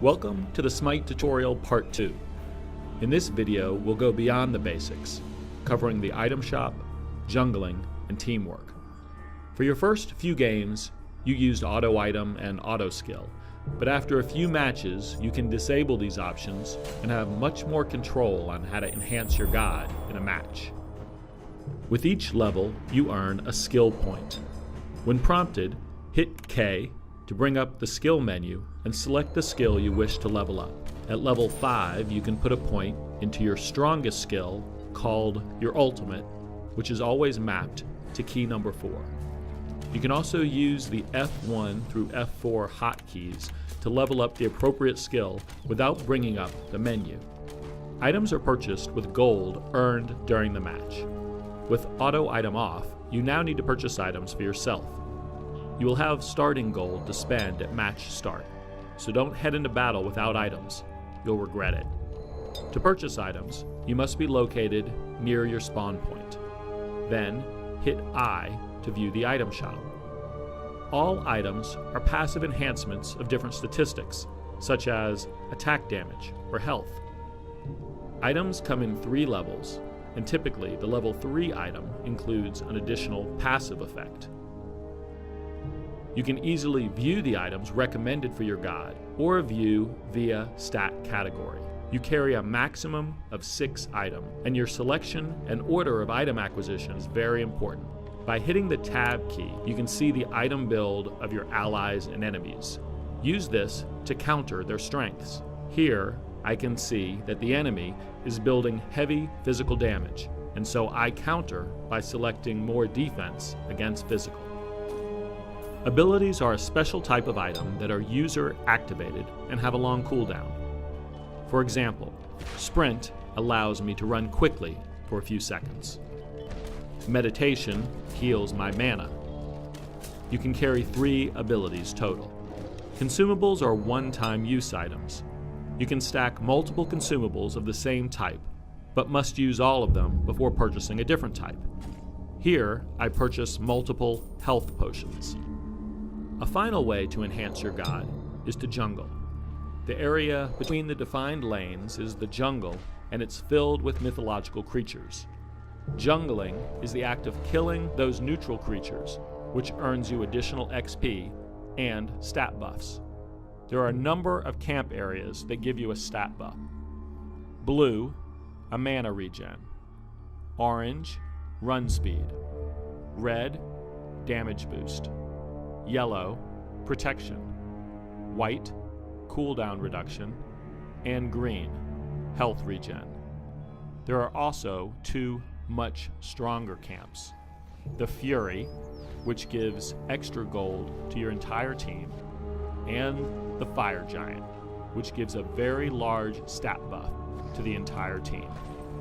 Welcome to the Smite tutorial part 2. In this video, we'll go beyond the basics, covering the item shop, jungling, and teamwork. For your first few games, you used auto item and auto skill, but after a few matches, you can disable these options and have much more control on how to enhance your god in a match. With each level, you earn a skill point. When prompted, hit K to bring up the skill menu and select the skill you wish to level up. At level 5, you can put a point into your strongest skill called your ultimate, which is always mapped to key number 4. You can also use the F1 through F4 hotkeys to level up the appropriate skill without bringing up the menu. Items are purchased with gold earned during the match. With auto item off, you now need to purchase items for yourself. You will have starting gold to spend at match start, so don't head into battle without items. You'll regret it. To purchase items, you must be located near your spawn point. Then, hit I to view the item shop. All items are passive enhancements of different statistics, such as attack damage or health. Items come in 3 levels, and typically the level 3 item includes an additional passive effect. You can easily view the items recommended for your god, or view via stat category. You carry a maximum of 6 items, and your selection and order of item acquisition is very important. By hitting the tab key, you can see the item build of your allies and enemies. Use this to counter their strengths. Here, I can see that the enemy is building heavy physical damage, and so I counter by selecting more defense against physical. Abilities are a special type of item that are user activated and have a long cooldown. For example, Sprint allows me to run quickly for a few seconds. Meditation heals my mana. You can carry 3 abilities total. Consumables are one-time use items. You can stack multiple consumables of the same type, but must use all of them before purchasing a different type. Here, I purchase multiple health potions. A final way to enhance your god is to jungle. The area between the defined lanes is the jungle, and it's filled with mythological creatures. Jungling is the act of killing those neutral creatures, which earns you additional XP and stat buffs. There are a number of camp areas that give you a stat buff. Blue, a mana regen. Orange, run speed. Red, damage boost. Yellow, protection. White, cooldown reduction. And green, health regen. There are also 2 much stronger camps. The Fury, which gives extra gold to your entire team, and the Fire Giant, which gives a very large stat buff to the entire team.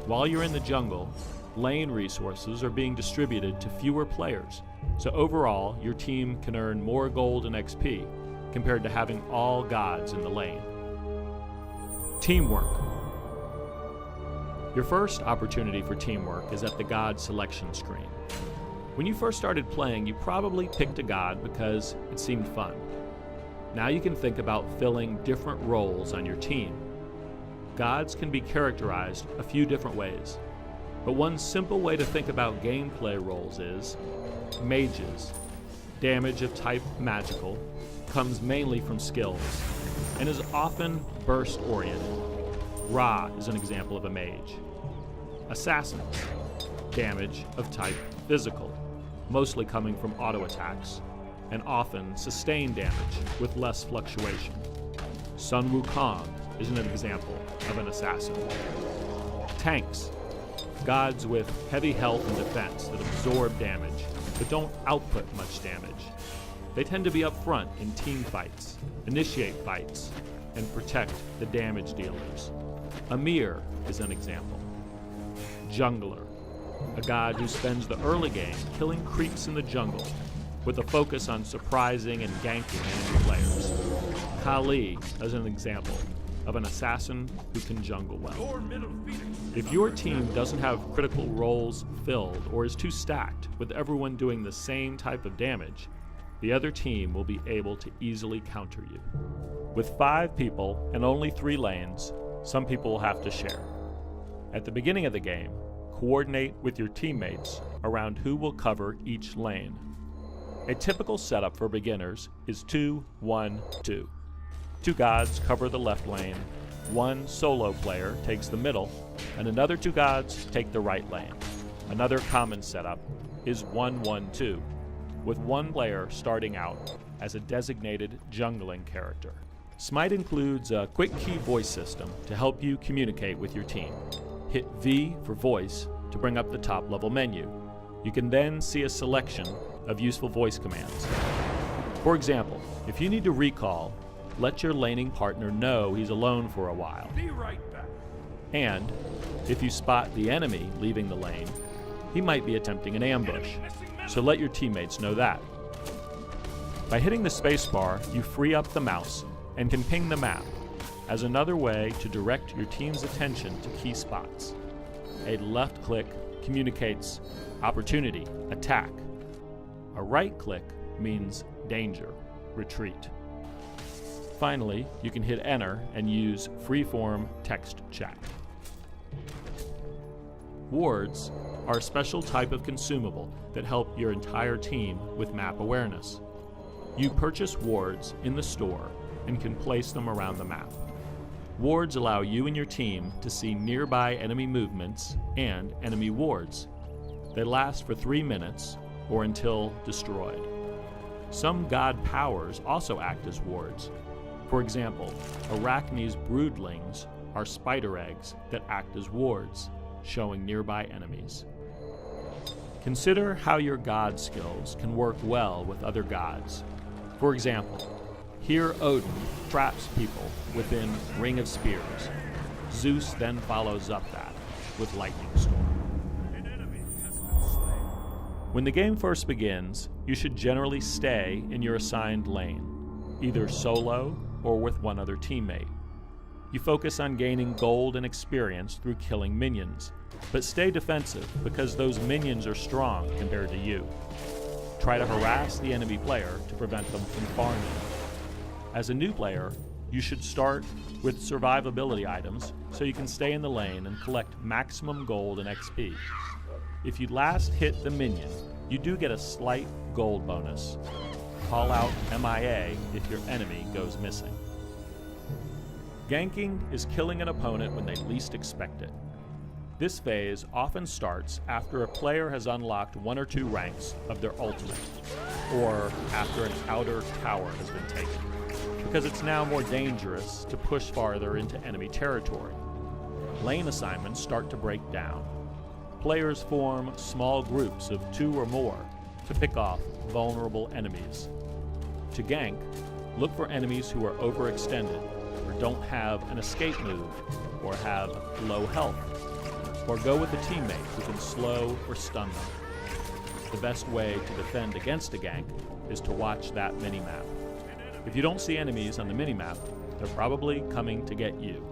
While you're in the jungle, lane resources are being distributed to fewer players, so overall your team can earn more gold and XP compared to having all gods in the lane. Teamwork. Your first opportunity for teamwork is at the god selection screen. When you first started playing, you probably picked a god because it seemed fun. Now you can think about filling different roles on your team. Gods can be characterized a few different ways, but one simple way to think about gameplay roles is mages. Damage of type magical comes mainly from skills and is often burst oriented. Ra is an example of a mage. Assassin, damage of type physical, mostly coming from auto attacks, and often sustained damage with less fluctuation. Sun Wukong is an example of an assassin. Tanks, gods with heavy health and defense that absorb damage, but don't output much damage. They tend to be up front in team fights, initiate fights, and protect the damage dealers. Amir is an example. Jungler, a god who spends the early game killing creeps in the jungle, with a focus on surprising and ganking enemy players. Kali is an example of an assassin who can jungle well. If your team doesn't have critical roles filled or is too stacked with everyone doing the same type of damage, the other team will be able to easily counter you. With 5 people and only 3 lanes, some people will have to share. At the beginning of the game, coordinate with your teammates around who will cover each lane. A typical setup for beginners is 2-1-2. 2 gods cover the left lane, 1 solo player takes the middle, and another 2 gods take the right lane. Another common setup is 1-1-2, with 1 player starting out as a designated jungling character. Smite includes a quick key voice system to help you communicate with your team. Hit V for voice to bring up the top level menu. You can then see a selection of useful voice commands. For example, if you need to recall, let your laning partner know he's alone for a while. Be right back. And if you spot the enemy leaving the lane, he might be attempting an ambush, so let your teammates know that. By hitting the spacebar, you free up the mouse and can ping the map as another way to direct your team's attention to key spots. A left click communicates opportunity, attack. A right click means danger, retreat. Finally, you can hit enter and use freeform text chat. Wards are a special type of consumable that help your entire team with map awareness. You purchase wards in the store and can place them around the map. Wards allow you and your team to see nearby enemy movements and enemy wards. They last for 3 minutes or until destroyed. Some god powers also act as wards. For example, Arachne's broodlings are spider eggs that act as wards, showing nearby enemies. Consider how your god skills can work well with other gods. For example, here Odin traps people within Ring of Spears. Zeus then follows up that with Lightning Storm. When the game first begins, you should generally stay in your assigned lane, either solo or with one other teammate. You focus on gaining gold and experience through killing minions, but stay defensive because those minions are strong compared to you. Try to harass the enemy player to prevent them from farming. As a new player, you should start with survivability items so you can stay in the lane and collect maximum gold and XP. If you last hit the minion, you do get a slight gold bonus. Call out MIA if your enemy goes missing. Ganking is killing an opponent when they least expect it. This phase often starts after a player has unlocked 1 or 2 ranks of their ultimate, or after an outer tower has been taken, because it's now more dangerous to push farther into enemy territory. Lane assignments start to break down. Players form small groups of 2 or more to pick off vulnerable enemies. To gank, look for enemies who are overextended, or don't have an escape move, or have low health, or go with a teammate who can slow or stun them. The best way to defend against a gank is to watch that minimap. If you don't see enemies on the minimap, they're probably coming to get you.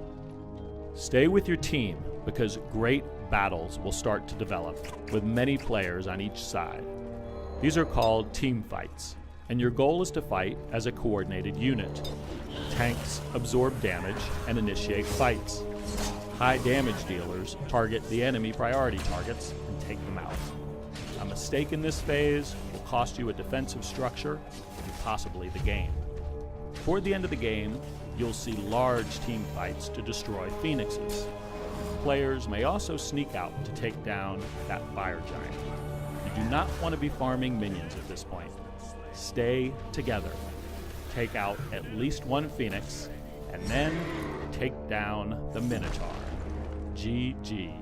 Stay with your team because great battles will start to develop with many players on each side. These are called team fights, and your goal is to fight as a coordinated unit. Tanks absorb damage and initiate fights. High damage dealers target the enemy priority targets and take them out. A mistake in this phase will cost you a defensive structure and possibly the game. Toward the end of the game, you'll see large team fights to destroy phoenixes. Players may also sneak out to take down that fire giant. You do not want to be farming minions at this point. Stay together. Take out at least 1 phoenix, and then take down the Minotaur. GG.